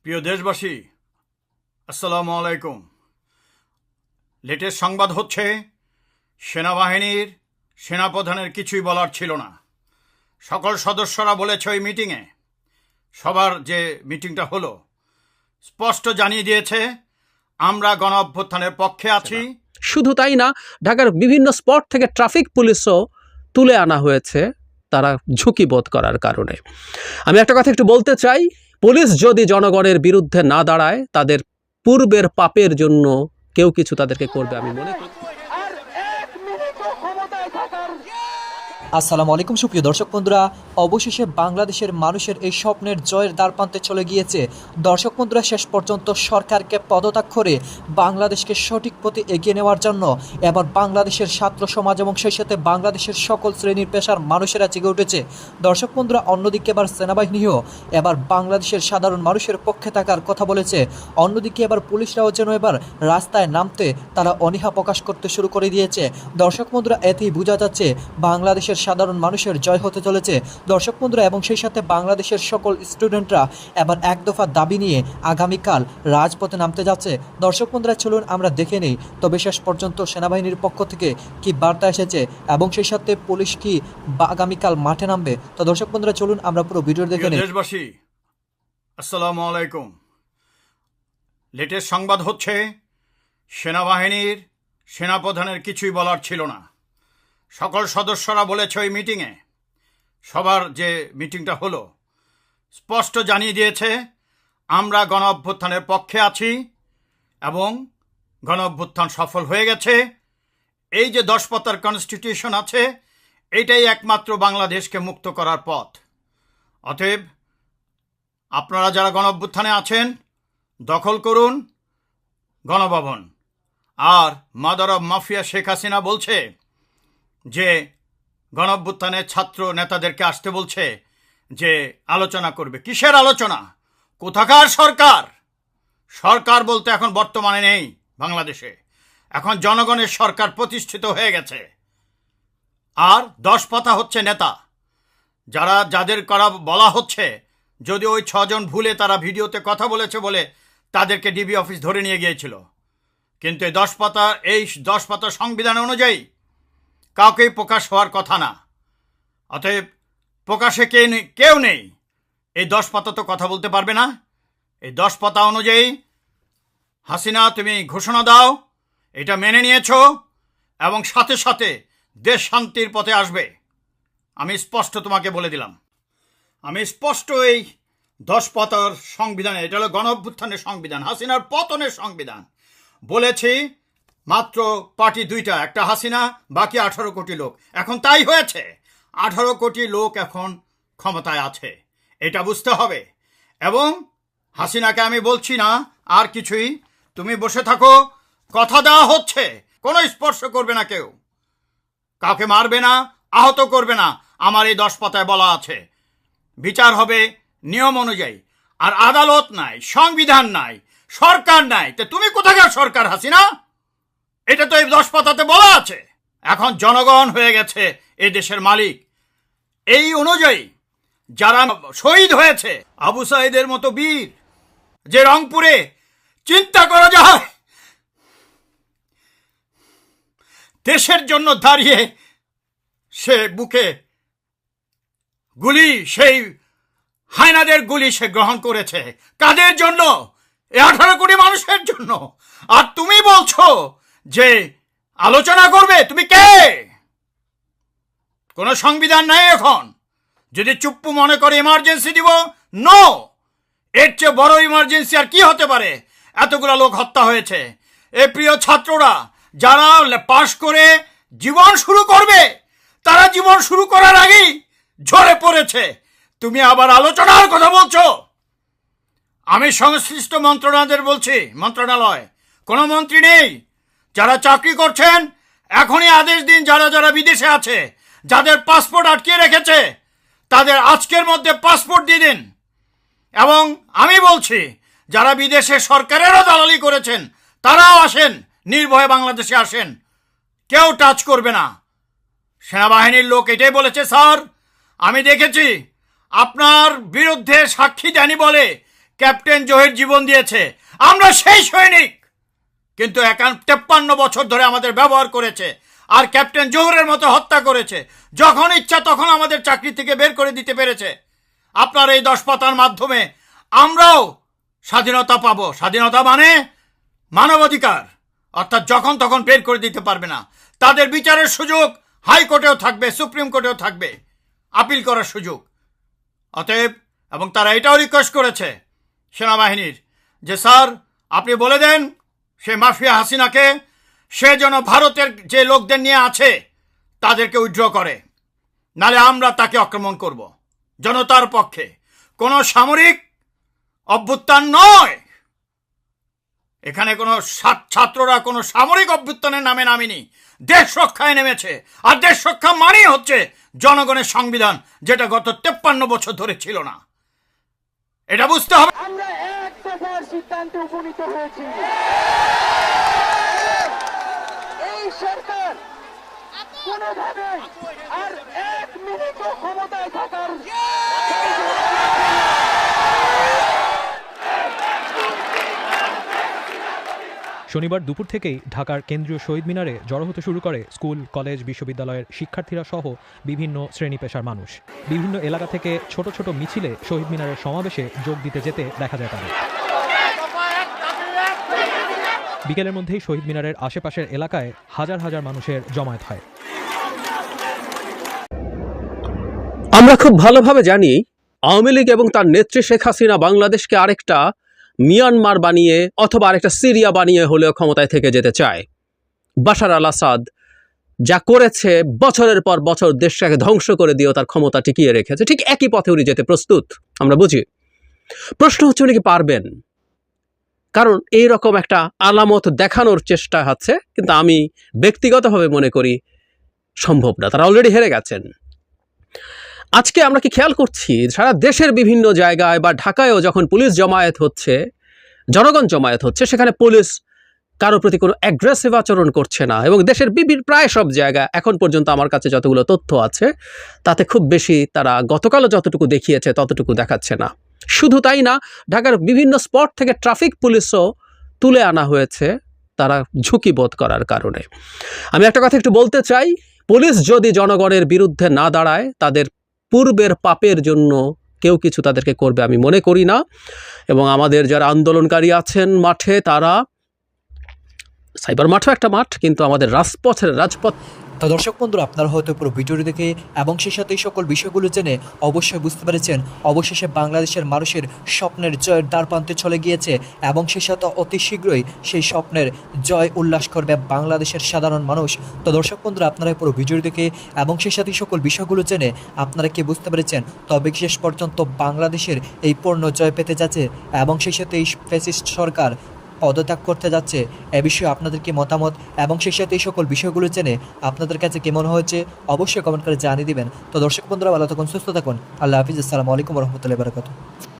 প্রিয় দেশবাসী, আসসালামু আলাইকুম। লেটেস্ট সংবাদ হচ্ছে সেনাবাহিনীর সেনাপ্রধানের কিছুই বলার ছিল না। সকল সদস্যরা বলেছে ওই মিটিংয়ে, সবার যে মিটিংটা হলো, স্পষ্ট জানিয়ে দিয়েছে আমরা গণ অভ্যুত্থানের পক্ষে আছি। শুধু তাই না, ঢাকার বিভিন্ন স্পট থেকে ট্রাফিক পুলিশও তুলে আনা হয়েছে তারা ঝুঁকি বোধ করার কারণে। আমি একটা কথা একটু বলতে চাই, পুলিশ যদি জনগণের বিরুদ্ধে না দাঁড়ায়, তাদের পূর্বের পাপের জন্য কেউ কিছু তাদেরকে করবে আমি মনে করি। আসসালামু আলাইকুম সুপ্রিয় দর্শক বন্ধুরা, অবশেষে বাংলাদেশের মানুষের এই স্বপ্নের জয়ের দ্বারপ্রান্তে চলে গিয়েছে। দর্শক বন্ধুরা, শেষ পর্যন্ত সরকারকে পদত্যাগ করে বাংলাদেশকে সঠিক পথে এগিয়ে নেওয়ার জন্য এবার বাংলাদেশের ছাত্র সমাজ এবং সেই সাথে বাংলাদেশের সকল শ্রেণীর পেশার মানুষেরা জেগে উঠেছে। দর্শক বন্ধুরা, অন্যদিকে এবার সেনাবাহিনীও এবার বাংলাদেশের সাধারণ মানুষের পক্ষে থাকার কথা বলেছে। অন্যদিকে এবার পুলিশরাও যেন এবার রাস্তায় নামতে তারা অনীহা প্রকাশ করতে শুরু করে দিয়েছে। দর্শক বন্ধুরা, এতেই বোঝা যাচ্ছে বাংলাদেশের সাধারণ মানুষের জয় হতে চলেছে। দর্শক বন্ধুরা, এবং সেই সাথে বাংলাদেশের সকল স্টুডেন্টরা এবার এক দফা দাবি নিয়ে আগামীকাল রাজপথে নামতে যাচ্ছে। দর্শক বন্ধুরা, চলুন আমরা দেখে নেই তবে শেষ পর্যন্ত সেনাবাহিনীর পক্ষ থেকে কি বার্তা এসেছে এবং সেই সাথে পুলিশ কি আগামীকাল মাঠে নামবে। তো দর্শক বন্ধুরা, চলুন আমরা পুরো ভিডিও দেখে নেই। দেশবাসী, আসসালামু আলাইকুম। লেটেস্ট সংবাদ হচ্ছে সেনাবাহিনীর সেনাপ্রধানের কিছুই বলার ছিল না। সকল সদস্যরা বলেছে ওই মিটিংয়ে, সবার যে মিটিংটা হলো, স্পষ্ট জানিয়ে দিয়েছে আমরা গণ অভ্যুত্থানের পক্ষে আছি এবং গণ অভ্যুত্থান সফল হয়ে গেছে। এই যে 10 পাতার কনস্টিটিউশন আছে, এইটাই একমাত্র বাংলাদেশকে মুক্ত করার পথ। অতএব আপনারা যারা গণ অভ্যুত্থানে আছেন, দখল করুন গণভবন। আর mother of mafia Sheikh Hasina বলছে যে গণঅভ্যুত্থানের ছাত্র নেতাদেরকে আসতে বলছে যে আলোচনা করবে। কিসের আলোচনা? কোথাকার সরকার? সরকার বলতে এখন বর্তমানে নেই বাংলাদেশে। এখন জনগণের সরকার প্রতিষ্ঠিত হয়ে গেছে। আর 10 পাতা হচ্ছে নেতা, যাদের করা বলা হচ্ছে। যদি ওই 6 জন ভুলে তারা ভিডিওতে কথা বলেছে বলে তাদেরকে ডিবি অফিস ধরে নিয়ে গিয়েছিল, কিন্তু এই 10 পাতা সংবিধান অনুযায়ী কাউকেই প্রকাশ হওয়ার কথা না। অতএব প্রকাশে কেউ নেই। এই 10 পাতা তো কথা বলতে পারবে না। এই 10 পাতা অনুযায়ী হাসিনা, তুমি ঘোষণা দাও এটা মেনে নিয়েছো এবং সাথে সাথে দেশ শান্তির পথে আসবে। আমি স্পষ্ট তোমাকে বলে দিলাম, আমি স্পষ্ট এই 10 পাতার সংবিধানে, এটা হলো গণ অভ্যুত্থানের সংবিধান, হাসিনার পতনের সংবিধান, বলেছি মাত্র পার্টি 2টা, একটা হাসিনা, বাকি 18 কোটি লোক। এখন তাই হয়েছে, 18 কোটি লোক এখন ক্ষমতায় আছে, এটা বুঝতে হবে। এবং হাসিনাকে আমি বলছি না আর কিছুই, তুমি বসে থাকো, কথা দেওয়া হচ্ছে, কোনো স্পর্শ করবে না কেউ, কাউকে মারবে না, আহত করবে না। আমার এই 10 পাতায় বলা আছে বিচার হবে নিয়ম অনুযায়ী। আর আদালত নাই, সংবিধান নাই, সরকার নাই। তো তুমি কোথাকার সরকার হাসিনা? এটা তো এই 10 পাতাতে বলা আছে। এখন জনগণ হয়ে গেছে এই দেশের মালিক। এই অনুযায়ী যারা শহীদ হয়েছে, আবু সাইদের মতো বীর, যে রংপুরে, চিন্তা করা যায়, দেশের জন্য দাঁড়িয়ে সে বুকে গুলি, সেই হায়নাদের গুলি সে গ্রহণ করেছে। কাদের জন্য? এই 18 কোটি মানুষের জন্য। আর তুমি বলছো যে আলোচনা করবে? তুমি কে? কোনো সংবিধান নাই এখন। যদি চুপ্পু মনে করে ইমার্জেন্সি দিব, নো, এর চেয়ে বড় ইমার্জেন্সি আর কি হতে পারে? এতগুলো লোক হত্যা হয়েছে। এ প্রিয় ছাত্ররা যারা পাশ করে জীবন শুরু করবে, তারা জীবন শুরু করার আগেই ঝরে পড়েছে। তুমি আবার আলোচনার কথা বলছো। আমি সংশ্লিষ্ট মন্ত্রণালয়, কোনো মন্ত্রী নেই। যারা চাকরি করছেন এখনই আদেশ দিন, যারা বিদেশে আছে, যাদের পাসপোর্ট আটকিয়ে রেখেছে, তাদের আজকের মধ্যে পাসপোর্ট দিয়ে দিন। এবং আমি বলছি, যারা বিদেশে সরকারেরও দালালি করেছেন, তারাও আসেন, নির্ভয়ে বাংলাদেশে আসেন, কেউ টাচ করবে না। সেনাবাহিনীর লোক এটাই বলেছে, স্যার আমি দেখেছি আপনার বিরুদ্ধে সাক্ষী দেয়নি বলে ক্যাপ্টেন জহির জীবন দিয়েছে, আমরা সেই সৈনিক। কিন্তু 53 বছর ধরে আমাদের ব্যবহার করেছে, আর ক্যাপ্টেন জহুরের মতো হত্যা করেছে। যখন ইচ্ছা তখন আমাদের চাকরি থেকে বের করে দিতে পেরেছে। আপনার এই 10 পাতার মাধ্যমে আমরাও স্বাধীনতা পাবো। স্বাধীনতা মানে মানবাধিকার, অর্থাৎ যখন তখন বের করে দিতে পারবে না। তাদের বিচারের সুযোগ হাইকোর্টেও থাকবে, সুপ্রিম কোর্টেও থাকবে, আপিল করার সুযোগ। অতএব, এবং তারা এটাও রিকোয়েস্ট করেছে সেনাবাহিনীর যে স্যার আপনি বলে দেন সে মাফিয়া হাসিনাকে সে যেন ভারতের যে লোকদের নিয়ে আছে তাদেরকে উইথড্র করে, নালে আমরা তাকে আক্রমণ করব। জনতার পক্ষে কোনো সামরিক অভ্যুত্থান নয়। এখানে কোনো ছাত্ররা কোনো সামরিক অভ্যুত্থানের নামে নামেনি, দেশ রক্ষায় নেমেছে। আর দেশ রক্ষা মানেই হচ্ছে জনগণের সংবিধান, যেটা গত 53 বছর ধরে ছিল না। এটা বুঝতে হবে। আমরা এক দফার সিদ্ধান্তে উপনীত হয়েছি। এই সরকার কোনোভাবে আর 1 মিনিটও ক্ষমতায় থাকার শনিবার দুপুর থেকেই ঢাকার কেন্দ্রীয় শহীদ মিনারে জড়ো হতে শুরু করে স্কুল, কলেজ, বিশ্ববিদ্যালয়ের শিক্ষার্থীরা সহ বিভিন্ন শ্রেণী পেশার মানুষ। বিভিন্ন এলাকা থেকে ছোট ছোট মিছিলে শহীদ মিনারের সমাবেশে যোগ দিতে যেতে দেখা যায় তাদের। বিকেলের মধ্যেই শহীদ মিনারের আশেপাশের এলাকায় হাজার হাজার মানুষের জমায়েত হয়। আমরা খুব ভালোভাবে জানি আওয়ামী লীগ এবং তার নেত্রী শেখ হাসিনা বাংলাদেশকে আরেকটা মিয়ানমার বানিয়ে অথবা আরেকটা সিরিয়া বানিয়ে হলেও ক্ষমতায় থেকে যেতে চায়। বাশার আল আসাদ যা করেছে, বছরের পর বছর দেশটাকে ধ্বংস করে দিয়েও তার ক্ষমতা টিকিয়ে রেখেছে, ঠিক একই পথে উনি যেতে প্রস্তুত, আমরা বুঝি। প্রশ্ন হচ্ছে উনি কি পারবেন? কারণ এইরকম একটা আলামত দেখানোর চেষ্টা হচ্ছে, কিন্তু আমি ব্যক্তিগতভাবে মনে করি সম্ভব না। তারা অলরেডি হেরে গেছেন। আজকে আমরা কি খেয়াল করছি সারা দেশের বিভিন্ন জায়গায় বা ঢাকায়ও যখন পুলিশ জমায়েত হচ্ছে, জনগণ জমায়েত হচ্ছে, সেখানে পুলিশ কারো প্রতি কোনো অ্যাগ্রেসিভ আচরণ করছে না। এবং দেশের প্রায় সব জায়গা এখন পর্যন্ত আমার কাছে যতগুলো তথ্য আছে তাতে খুব বেশি তারা গতকালও যতটুকু দেখিয়েছে ততটুকু দেখাচ্ছে না। শুধু তাই না, ঢাকার বিভিন্ন স্পট থেকে ট্রাফিক পুলিশও তুলে আনা হয়েছে তারা ঝুঁকি বোধ করার কারণে। আমি একটা কথা একটু বলতে চাই, পুলিশ যদি জনগণের বিরুদ্ধে না দাঁড়ায় তাদের পূর্বের পাপের জন্য কেউ কিছু তাদেরকে করবে আমি মনে করি না। এবং আমাদের যারা আন্দোলনকারী আছেন মাঠে, তারা সাইবার মাঠও একটা মাঠ, কিন্তু আমাদের রাজপথ। তো দর্শক বন্ধুরা, আপনারা হয়তো পুরো ভিডিওটি দেখে এবং সেই সাথে এই সকল বিষয়গুলো জেনে অবশ্যই বুঝতে পেরেছেন অবশেষে বাংলাদেশের মানুষের স্বপ্নের জয়ের দ্বারপ্রান্তে চলে গিয়েছে এবং সেই সাথে অতি শীঘ্রই সেই স্বপ্নের জয় উল্লাস করবে বাংলাদেশের সাধারণ মানুষ। তো দর্শক বন্ধুরা, আপনারা পুরো ভিডিওটি দেখে এবং সেই সাথে সকল বিষয়গুলো জেনে আপনারা কি বুঝতে পেরেছেন? তবে শেষ পর্যন্ত বাংলাদেশের এই পূর্ণ জয় পেতে যাচ্ছে এবং সেই সাথে এই ফ্যাসিস্ট সরকার পদত্যাগ করতে যাচ্ছে। এ বিষয়ে আপনাদের কি মতামত এবং সেই সাথে এই সকল বিষয়গুলো জেনে আপনাদের কাছে কেমন হয়েছে অবশ্যই কমেন্ট করে জানিয়ে দিবেন। তো দর্শক বন্ধুরা, ভালো থাকুন, সুস্থ থাকুন। আল্লাহ হাফিজ। আসসালামু আলাইকুম রহমতুল্লাহি ওয়া বারাকাতুহু।